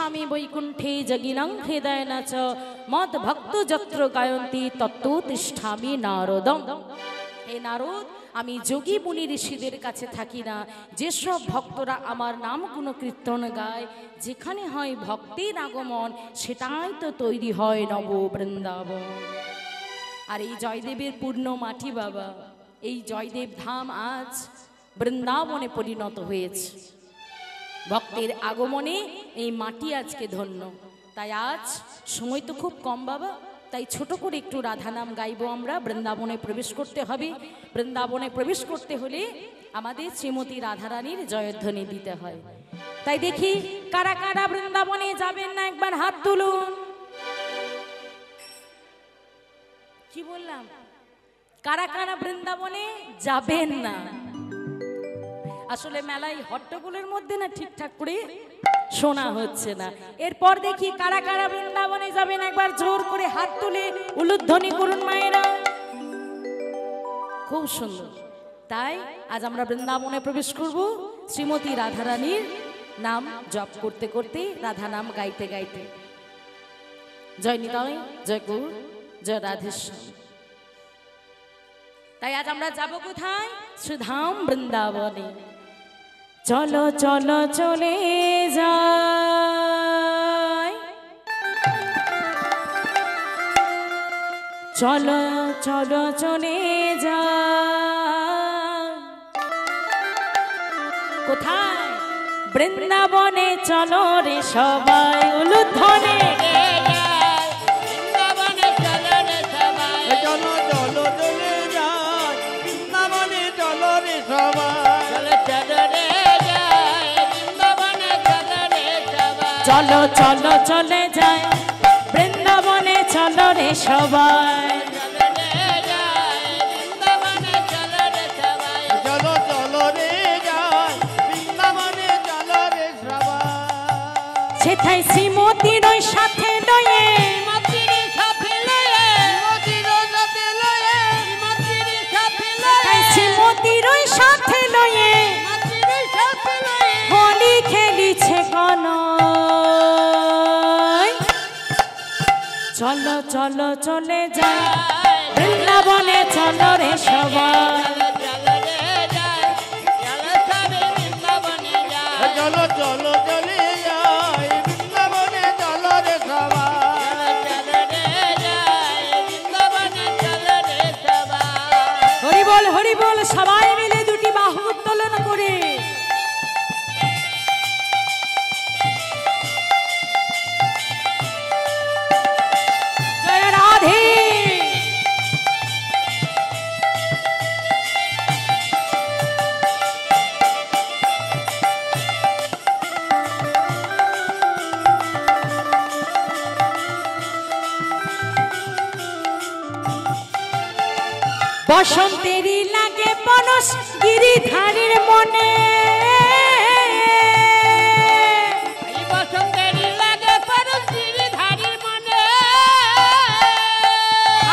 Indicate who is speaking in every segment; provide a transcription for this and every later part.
Speaker 1: তিষ্ঠামি বৈকুণ্ঠে যোগিনাং হৃদয়েন চ মদ ভক্ত যত্র গায়ন্তি তত্ত্ব তিষ্ঠামি নারদম। হে নারদ, আমি যোগী মুনি ঋষিদের কাছে থাকি না, যেসব ভক্তরা আমার নাম কোনো কীর্তন গায়, যেখানে হয় ভক্তির আগমন, সেটাই তো তৈরি হয় নব বৃন্দাবন। আর এই জয়দেবের পূর্ণ মাটি বাবা, এই জয়দেব ধাম আজ বৃন্দাবনে পরিণত হয়েছে। ভক্তের আগমনে এই মাটি আজকে ধন্য। তাই আজ সময় তো খুব কম বাবা, তাই ছোট করে একটু রাধা নাম গাইবো আমরা। বৃন্দাবনে প্রবেশ করতে হবে, বৃন্দাবনে প্রবেশ করতে হলে আমাদের শ্রীমতী রাধারানীর জয়ধ্বনি দিতে হয়। তাই দেখি কারা কারা বৃন্দাবনে যাবেন না, একবার হাত তুলুন। কি বললাম? কারা কারা বৃন্দাবনে যাবেন না? আসলে মেলায় হট্টগোলের মধ্যে না ঠিকঠাক করে শোনা হচ্ছে না। এরপর দেখি কারা কারা বৃন্দাবনে যাবেন, একবার জোর করে হাত তুলে উলুধ্বনি করুন মায়েরা। খুব সুন্দর। তাই আজ আমরা বৃন্দাবনে প্রবেশ করব শ্রীমতী রাধারানীর নাম জপ করতে করতে, রাধা নাম গাইতে গাইতে। জয় নিতাই, জয় গৌর, জয় রাধেশ্বর। তাই আজ আমরা যাব কোথায়? সুধাম বৃন্দাবনে। চলো চলো চলে যাই, চলো চলো চলে যাই। কোথায়? বৃন্দাবনে চলো রে সবাই, উলুধ্বনি।
Speaker 2: বৃন্দাবনে চলো রে সবাই, চলো চলো চলে যাই, বৃন্দাবনে চলো রে সবাই,
Speaker 1: চলো চলো চলে যায়, বৃন্দাবনে চলো রে সবাই।
Speaker 2: চলো চলো রে যাই, বৃন্দাবনে চলো রে সবাই।
Speaker 1: সেথায় শ্রীমতীর ওই সাথে লয়ে, শ্রীমতীর ওই সাথে লয়ে হোলি খেলিছে কোন। চলো চলো চলে যায়, বৃন্দাবনে চলো রে সবাই।
Speaker 2: চলো চলো চলে যাই, বৃন্দাবনে চলো রে সবাই।
Speaker 1: হরি বল হরি বল, সবাই মিলে দুটি বাহু উত্তোলন করে। জয় রাধে। বসন্তেরই লাগে পনস গিরিধারীর মনে,
Speaker 2: বসন্তেরই লাগে পনস গিরিধারীর মনে।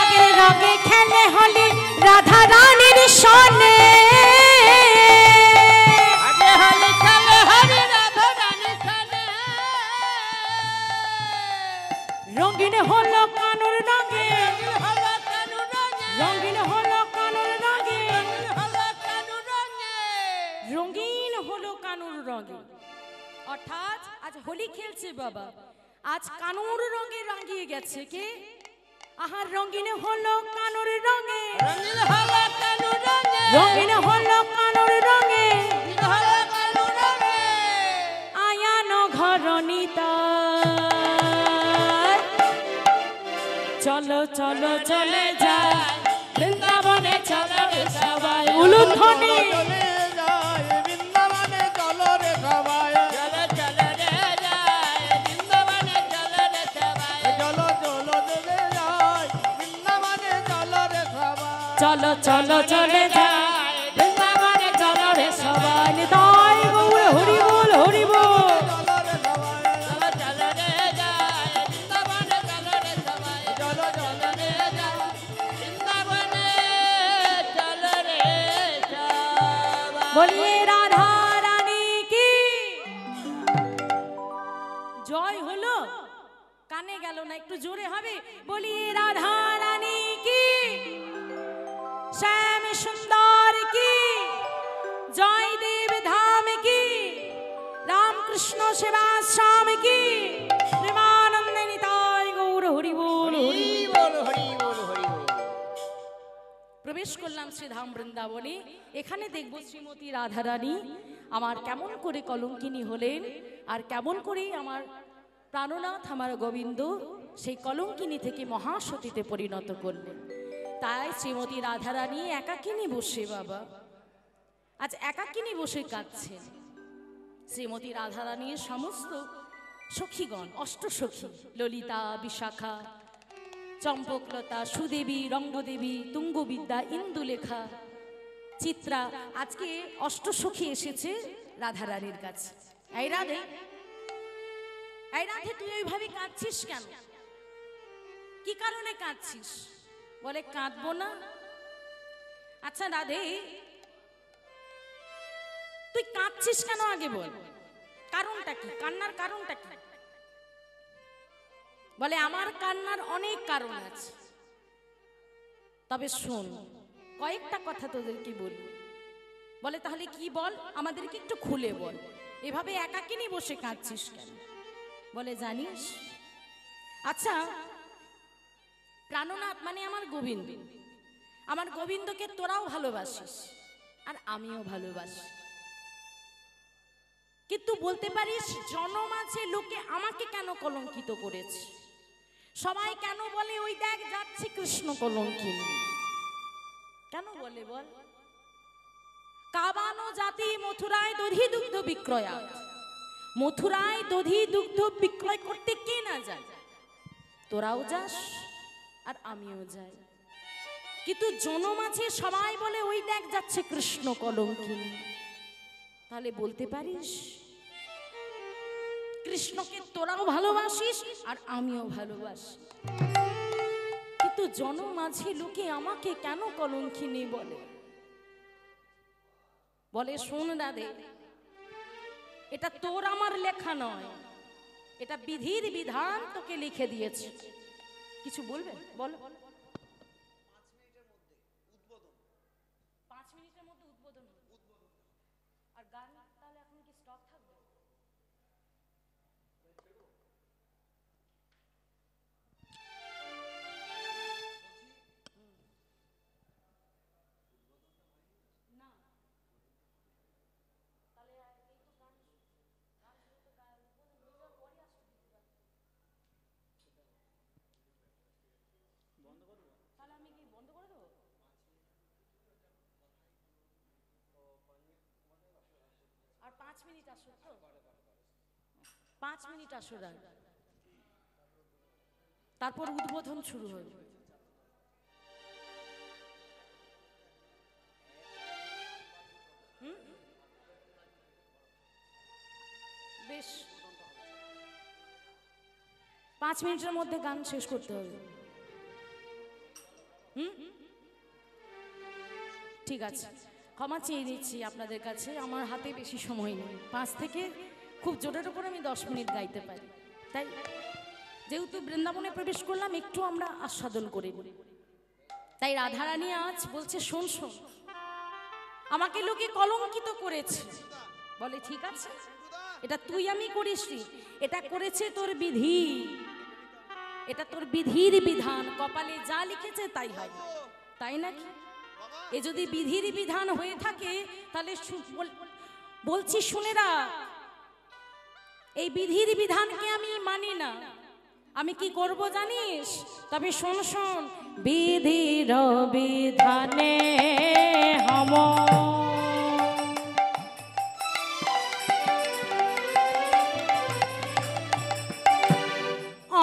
Speaker 1: আগের রঙে খেলে হলি রাধা রানীর সনে,
Speaker 2: আগে হলি খেলে হলি রাধা রানীর সনে।
Speaker 1: রঙিন হলো কানুর রঙে, রঙিন হলো কানুর রঙে, রঙিন হলো কানুর রঙে। অর্থাৎ আজ হোলি খেলছে বাবা, আজ কানুর রঙে রাঙিয়ে গেছে কে? আহার রঙিন হলো কানুর রঙে, রঙিন হলো কানুর রঙে। আয়ানো ঘর নিতাই, চলো চলো চলে যায়, বৃন্দাবনে চলো রে সবাই। উলুধ্বনি।
Speaker 2: বৃন্দাবনে চলো রে সবাই, চলো চলো রে যাই, বৃন্দাবনে চলো রে সবাই। চলো চলো চলে যাই, বৃন্দাবনে চলো রে সবাই।
Speaker 1: চলো চলো চলে যায়, বৃন্দাবনে চলো রে সবাই। নিতাই গৌর হরি বল হরি বল।
Speaker 2: চলো চলো রে যাই, বৃন্দাবনে চলো রে সবাই। চলো চলো রে যাই, বৃন্দাবনে চলো রে সবাই।
Speaker 1: বলিয়ে রাধা রানী কি জয় জয় হলো, কানে গেল না, একটু জোরে হবে। বলি রাধা রানী কি, শ্যাম সুন্দর কি, জয় দেব ধাম কি, রামকৃষ্ণ সেবাশ্রম কি, প্রেমানন্দে নিতাই গৌর হরি বল হরি বল হরি বল হরি বল। প্রবেশ করলাম শ্রীধাম বৃন্দাবনে। এখানে দেখব শ্রীমতী রাধারানী আমার কেমন করে কলঙ্কিনী হলেন, আর কেমন করে আমার প্রাণনাথ আমার গোবিন্দ সেই কলঙ্কিনী থেকে মহাসতীতে পরিণত করলেন। তাই শ্রীমতী রাধারানী একাকিনী বসে, বাবা আজ একাকিনী বসে কাঁদছেন। শ্রীমতী রাধারানীর সমস্ত সখীগণ, অষ্টসখী ললিতা, বিশাখা, চম্পকলতা, সুদেবী, রঙ্গদেবী, তুঙ্গবিদ্যা, ইন্দুলেখা, চিত্রা, আজকে অষ্টসখী এসেছে রাধারানীর কাছে। এই রাধে, এই রাধে, তুই ওইভাবে কাঁদছিস কেন? কি কারণে কাঁদছিস? বলে কাঁদবো না। আচ্ছা রাধে, তুই কাঁদছিস কেন আগে বল, কারণটা কি? কান্নার কারণটা কি? বলে আমার কান্নার অনেক কারণ আছে, তবে শোন কয়েকটা কথা তোদেরকে বলি। বলে তাহলে কি বল, আমাদেরকে একটু খুলে বল, এভাবে একাকিনী বসে কাঁদছিস কেন? বলে জানিস, আচ্ছা প্রাণনাথ মানে আমার গোবিন্দ, আমার গোবিন্দকে তোরাও ভালোবাসিস আর আমিও ভালোবাসি, কিন্তু বলতে পারিস জনম আছে লোকে আমাকে কেন কলঙ্কিত করেছে? সবাই কেন বলে ওই দেখ যাচ্ছে কৃষ্ণ কলঙ্কিনী, কেন বলে বল? কাবানো জাতি মথুরায় দধি দুগ্ধ বিক্রয়া, মথুরায় দধি দুগ্ধ বিক্রয় করতে কে না যায়? তোরাও যাস আর আমিও যাই, কিন্তু জনম আছে সবাই বলে ওই দেখ যাচ্ছে কৃষ্ণ কলঙ্কিনী। তাহলে বলতে পারিস কৃষ্ণকে তোরাও ভালোবাসিস আর আমিও ভালোবাসি, কিন্তু জনমাঝে লোকে আমাকে কেন কলঙ্কিনী বলে? বলে শোন রাধে, এটা তোর আমার লেখা নয়, এটা বিধির বিধান তোকে লিখে দিয়েছে। কিছু বলবে? বলো। 5 মিনিটের মধ্যে উদ্বোধন। আর গান তাহলে এখন কি স্টক থাকবে? না তাহলে এই তো গান শুরু তো গান উদ্বোধন পরে আসবে, বন্ধ করে দেবো। তাহলে আমি কি বন্ধ করে দেবো? আর 5 মিনিট আসো তো, 5 মিনিট আসো, তারপর উদ্বোধন শুরু হবে। বেশ 5 মিনিটের মধ্যে গান শেষ করতে হবে। ঠিক আছে, ক্ষমা চেয়ে নিচ্ছি আপনাদের কাছে, আমার হাতে বেশি সময় নেই। 5 থেকে খুব জোরের উপর আমি 10 মিনিট গাইতে পারি, তাই যেহেতু বৃন্দাবনে প্রবেশ করলাম একটু আমরা আস্বাদন করে নিই। তাই রাধারানী আজ বলছে শোন শোন, আমাকে লোকে কলঙ্কিত করেছে। বলে ঠিক আছে, এটা তুই আমি করিসনি, এটা করেছে তোর বিধি, এটা তোর বিধির বিধান, কপালে যা লিখেছে তাই হয়, তাই নাকি? এ যদি বিধির বিধান হয়ে থাকে তাহলে বলছি শুনে রাখ, এই বিধির বিধানকে আমি মানি না। আমি কি করব জানিস? তবে শোন শোন, বিধির বিধানে হম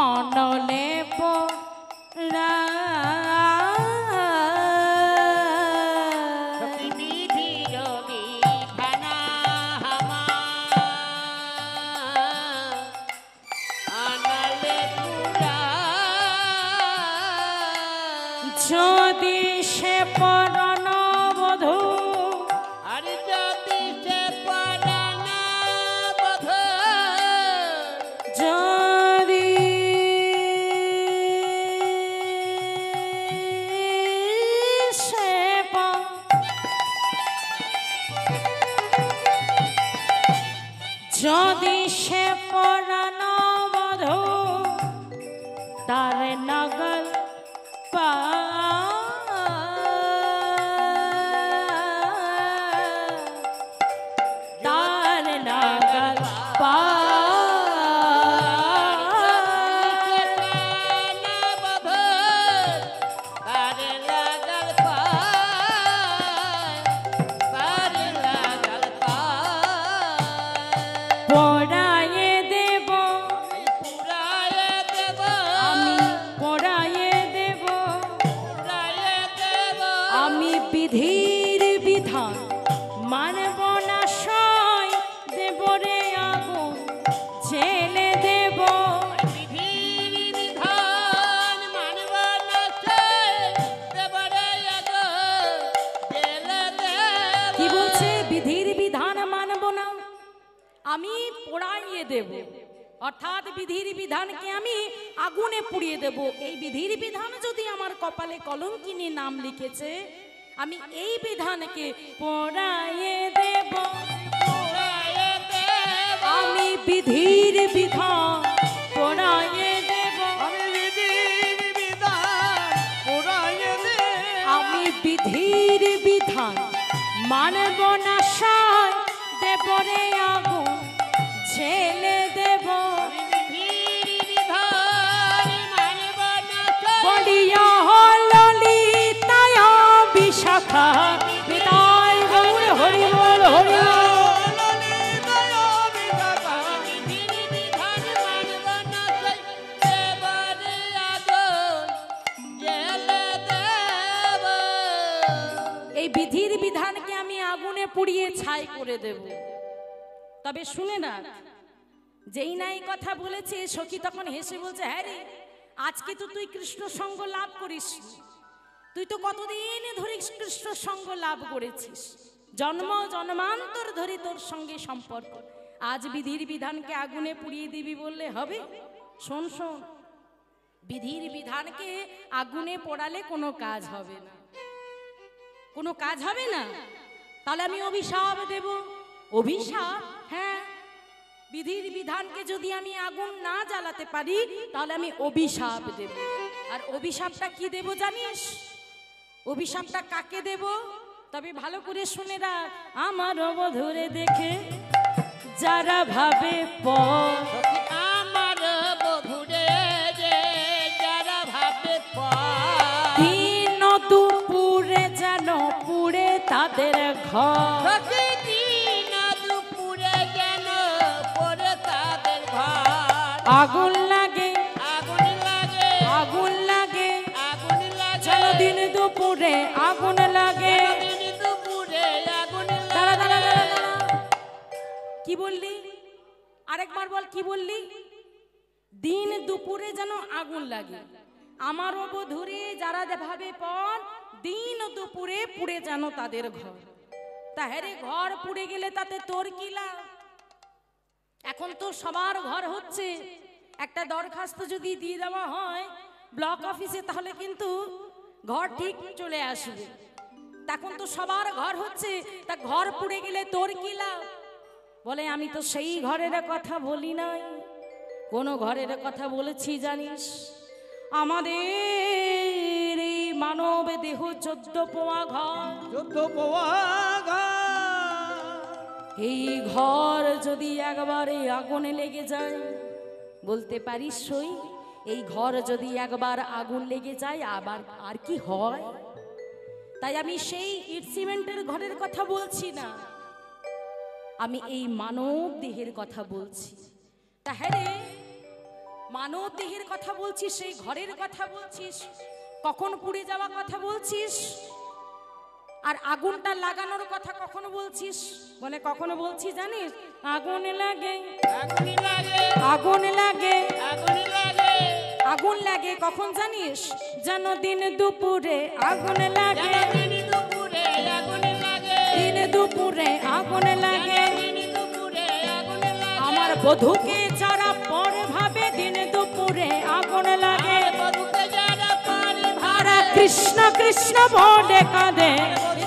Speaker 1: অনলে পরা যদি সে পরণ বধূ,
Speaker 2: আর যদি সে পরণ বধূ,
Speaker 1: অর্থাৎ বিধির বিধানকে আমি আগুনে পুড়িয়ে দেব। এই বিধির বিধান যদি আমার কপালে কলঙ্কিনী নাম লিখেছে, আমি এই বিধানকে পোড়াইয়ে দেব। আমি বিধির বিধান পোড়াইয়ে দেব। আমি বিধির বিধান মানব না, সায় দেব রে আগুন ছেলে দেব। বলিয়া ললিতায় বিশাখা বিদায় গৌর হরি বল হরি বল। এই বিধির বিধানকে আমি আগুনে পুড়িয়ে ছাই করে দেব। তবে শুনে না, যেই নাই কথা বলেছে সখী তখন হেসে বলছে, হ্যাঁ রে, আজকে তো তুই কৃষ্ণ সঙ্গ লাভ করিস, তুই তো কতদিন ধরে কৃষ্ণ সঙ্গ লাভ করেছিস, জন্ম জন্মান্তর ধরে তোর সঙ্গে সম্পর্ক, আজ বিধির বিধানকে আগুনে পুড়িয়ে দিবি বললে হবে? শোন শোন, বিধির বিধানকে আগুনে পোড়ালে কোনো কাজ হবে না, কোনো কাজ হবে না। তাহলে আমি অভিশাপ দেব। অভিশাপ? হ্যাঁ, বিধির বিধানকে যদি আমি আগুন না জ্বালাতে পারি তাহলে আমি অভিশাপ দেব। আর অভিশাপটা কি দেব জানিস? অভিশাপটা কাকে দেব? তবে ভালো করে শুনে রাখ। আমার অবধূরে দেখে যারা ভাবে পর,
Speaker 2: আমার বধূরে যারা ভাবে পর,
Speaker 1: দিন দুপুরে যেন পুড়ে তাদের ঘর। আগুন লাগে,
Speaker 2: আগুন লাগে,
Speaker 1: আগুন লাগে,
Speaker 2: আগুন লাগে,
Speaker 1: যেন দিন দুপুরে আগুন লাগে।
Speaker 2: দিন দুপুরে আগুন
Speaker 1: দাঁড়া
Speaker 2: লাগে।
Speaker 1: দাঁড়া দাঁড়া দাঁড়া, কি বললি? আরেকবার বল, কি বললি? দিন দুপুরে যেন আগুন লাগে। আমার অবধূরে যারা ভাবে পর, দিন দুপুরে পুড়ে যেন তাদের ঘর। তা হ্যাঁ রে, ঘর পুড়ে গেলে তাতে তোর কি লাভ? এখন তো সবার ঘর হচ্ছে, একটা দরখাস্ত যদি দিয়ে দেওয়া হয় ব্লক অফিসে তাহলে কিন্তু ঘর ঠিক চলে আসবে। তখন তো সবার ঘর হচ্ছে, তা ঘর পুড়ে গেলে তোর কি লাভ? বলে আমি তো সেই ঘরের কথা বলি নাই। কোন ঘরের কথা বলেছি জানিস? আমাদের এই মানব দেহ 14 পোয়া ঘর।
Speaker 2: 14 পোয়া ঘর।
Speaker 1: এই ঘর যদি একবারে আগুনে লেগে যায়, বলতে পারিস সই? এই ঘর যদি একবার আগুন লেগে যায় আবার আর কি হয়? তাই আমি সেই ইট সিমেন্টের ঘরের কথা বলছি না, আমি এই মানব দেহের কথা বলছি। তা হ্যাঁ রে, মানব দেহের কথা বলছিস, সেই ঘরের কথা বলছিস, কখন পুড়ে যাওয়া কথা বলছিস, আর আগুনটা লাগানোর কথা কখনো বলছিস? বলে কখনো বলছি জানিস? আগুন লাগে,
Speaker 2: আগুন লাগে,
Speaker 1: আগুন লাগে,
Speaker 2: আগুন লাগে,
Speaker 1: আগুন লাগে কখন জানিস? যেন দিন দুপুরে আগুন লাগে,
Speaker 2: দিন দুপুরে আগুন লাগে,
Speaker 1: দিন দুপুরে আগুন লাগে।
Speaker 2: দিন দুপুরে আগুন লাগে।
Speaker 1: আমার বধূকে যারা পরে ভাবে দিন দুপুরে আগুন লাগে।
Speaker 2: বধূকে যারা পরে
Speaker 1: ভাড়া কৃষ্ণ কৃষ্ণ বলে কাঁদে,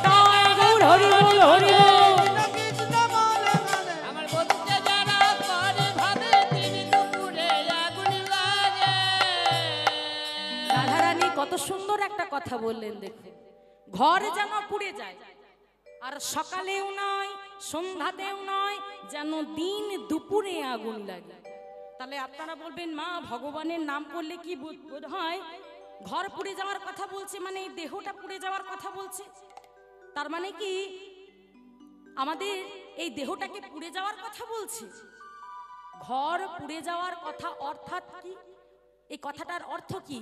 Speaker 1: তাই গৌর হরি বল হরি বল।
Speaker 2: আমার বধূকে যারা পরে ভাবে দিন দুপুরে আগুন লাগে।
Speaker 1: রাধারানী কত সুন্দর একটা কথা বললেন, দেখুন, ঘর যেন পুড়ে যায়, আর সকালেও নয় সন্ধ্যাতেও নয়, যেন দিন দুপুরে আগুন লাগে। তাহলে আপনারা বলবেন, মা ভগবানের নাম করলে কি বোধ হয় ঘর পুড়ে যাওয়ার কথা বলছে, মানে এই দেহটা পুড়ে যাওয়ার কথা বলছে? তার মানে কি আমাদের এই দেহটাকে পুড়ে যাওয়ার কথা বলছে? ঘর পুড়ে যাওয়ার কথা অর্থাৎ কি? এই কথাটার অর্থ কি?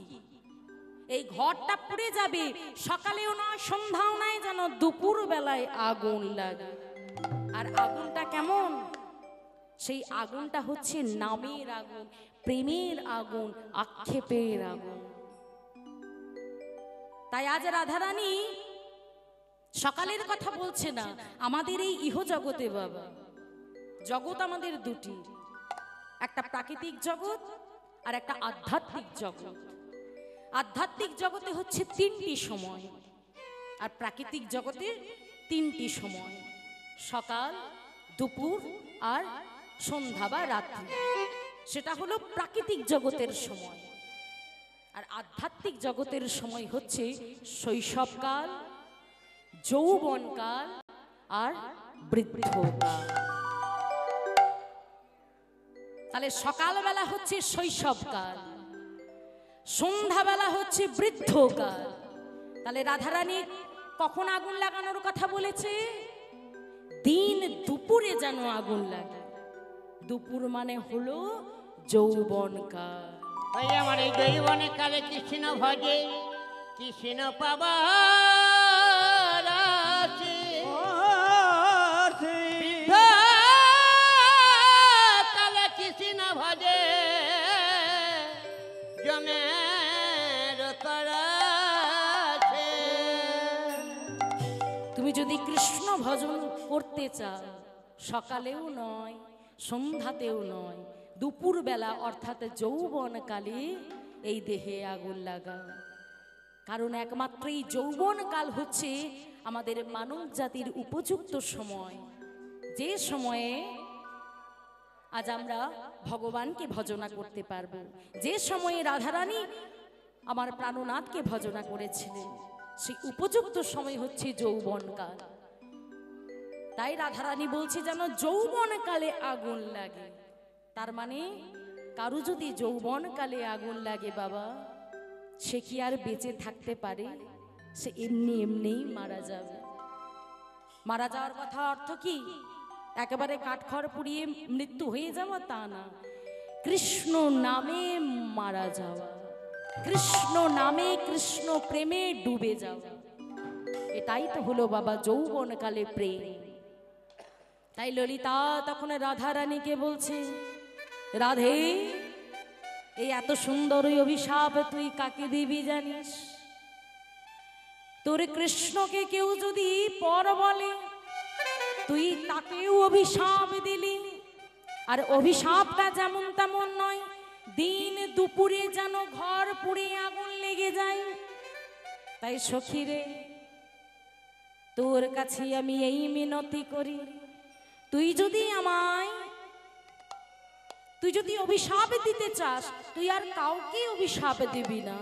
Speaker 1: এই ঘরটা পুড়ে যাবে, সকালেও নয় সন্ধ্যাও নয়, যেন দুপুর বেলায় আগুন লাগে। আর আগুনটা কেমন? সেই আগুনটা হচ্ছে নামের আগুন, প্রেমের আগুন, আক্ষেপের আগুন। তাই আজ রাধারানী সকালের কথা বলছে না, আমাদের এই ইহ জগতে বাবা, জগৎ আমাদের দুটি, একটা প্রাকৃতিক জগৎ আর একটা আধ্যাত্মিক জগৎ। আধ্যাত্মিক জগতে হচ্ছে 3টি সময়, আর প্রাকৃতিক জগতে 3টি সময়, সকাল, দুপুর আর সন্ধ্যা বা রাত্রি। সেটা হলো প্রাকৃতিক জগতের সময়। আর আধ্যাত্মিক জগতের সময় হচ্ছে শৈশবকাল, যৌবনকাল আর বৃদ্ধকাল। তাহলে সকালবেলা হচ্ছে শৈশবকাল, সন্ধ্যাবেলা হচ্ছে বৃদ্ধকাল। তাহলে রাধারানী কখন আগুন লাগানোর কথা বলেছে? দিন দুপুরে যেন আগুন লাগে। দুপুর মানে হলো যৌবনকাল।
Speaker 2: ওই আমার এই যৌবনে কালে কৃষ্ণ ভজে, কৃষ্ণ পাবার আশে। কালে কৃষ্ণ ভজে জমের তরাসে।
Speaker 1: তুমি যদি কৃষ্ণ ভজন করতে চাও, সকালেও নয়, সন্ধ্যাতেও নয়, দুপুরবেলা অর্থাৎ যৌবনকালে এই দেহে আগুন লাগাও। কারণ একমাত্র এই যৌবনকাল হচ্ছে আমাদের মানব জাতির উপযুক্ত সময়, যে সময়ে আজ আমরা ভগবানকে ভজনা করতে পারবো, যে সময়ে রাধারানী আমার প্রাণনাথকে ভজনা করেছিলেন, সেই উপযুক্ত সময় হচ্ছে যৌবনকাল। তাই রাধারানী বলছে যেন যৌবনকালে আগুন লাগে। তার মানে কারো যদি যৌবনকালে আগুন লাগে বাবা, সে কি আর বেঁচে থাকতে পারে? সে এমনি এমনিই মারা যাবে। মারা যাওয়ার কথা অর্থ কি? একেবারে কাঠখড় পুড়িয়ে মৃত্যু হয়ে যাওয়া তা না, কৃষ্ণ নামে মারা যাওয়া, কৃষ্ণ নামে কৃষ্ণ প্রেমে ডুবে যাওয়া। এটাই তো হলো বাবা যৌবনকালে প্রেম। তাই ললিতা তখন রাধারানীকে বলছে, রাধে, এই এত সুন্দর অভিশাপ তুই কাকে দিবি জানিস? তোর কৃষ্ণকে কেউ যদি পর বলে, তুই তাকেও অভিশাপ দিলি। আর অভিশাপটা যেমন তেমন নয়, দিন দুপুরে যেন ঘর পুড়ে আগুন লেগে যায়। তাই সখী রে, তোর কাছে আমি এই মিনতি করি, তুই যদি অভিশাপ দিতে চাস, তুই আর কাউকে অভিশাপ দিবি না।